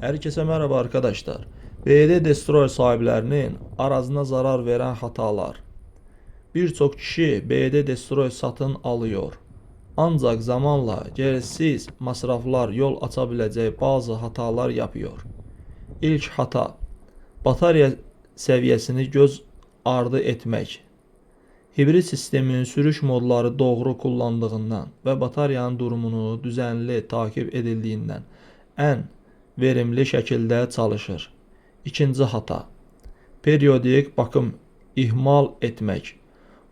Herkese merhaba arkadaşlar. BD Destroyer sahiplerinin arazına zarar veren hatalar. Birçok kişi BD Destroyer satın alıyor. Ancak zamanla gereksiz masraflar yol açabileceği bazı hatalar yapıyor. İlk hata, batarya seviyesini göz ardı etmek. Hibrid sistemin sürüş modları doğru kullandığından ve bataryanın durumunu düzenli takip edildiğinden en verimli şekilde çalışır. İkinci hata, periyodik bakım ihmal etmek.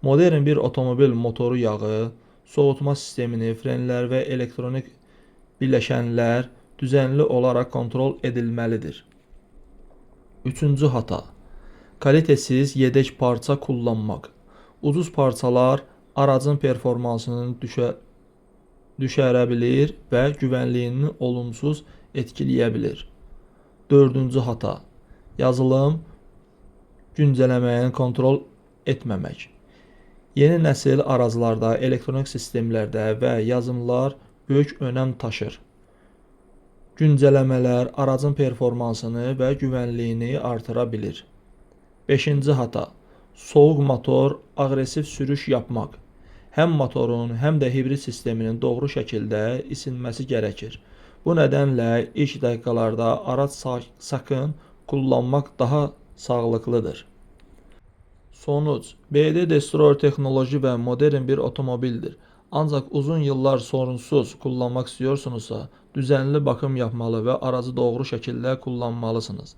Modern bir otomobil motoru yağı, soğutma sistemini, frenler ve elektronik bileşenlər düzenli olarak kontrol edilmelidir. Üçüncü hata, kalitesiz yedek parça kullanmak. Ucuz parçalar aracın performansını düşürə və güvənliyini olumsuz etkiləyə bilər. Dördüncü hata, yazılım güncələməni kontrol etməmək. Yeni nəsil araçlarda, elektronik sistemlərdə və yazılımlar böyük önəm taşır. Güncələmələr aracın performansını və güvənliyini artıra bilir. Beşinci hata, soğuk motor, aqressiv sürüş yapmaq. Həm motorun, həm də hibrid sisteminin doğru şəkildə isinməsi gərəkir. Bu nədənlə ilk dəqiqələrdə araç sakın kullanmaq daha sağlıklıdır. Sonuc, BD Destroyer texnoloji və modern bir otomobildir. Ancaq uzun yıllar sorunsuz kullanmaq istiyorsunuzsa, düzenli bakım yapmalı və aracı doğru şəkildə kullanmalısınız.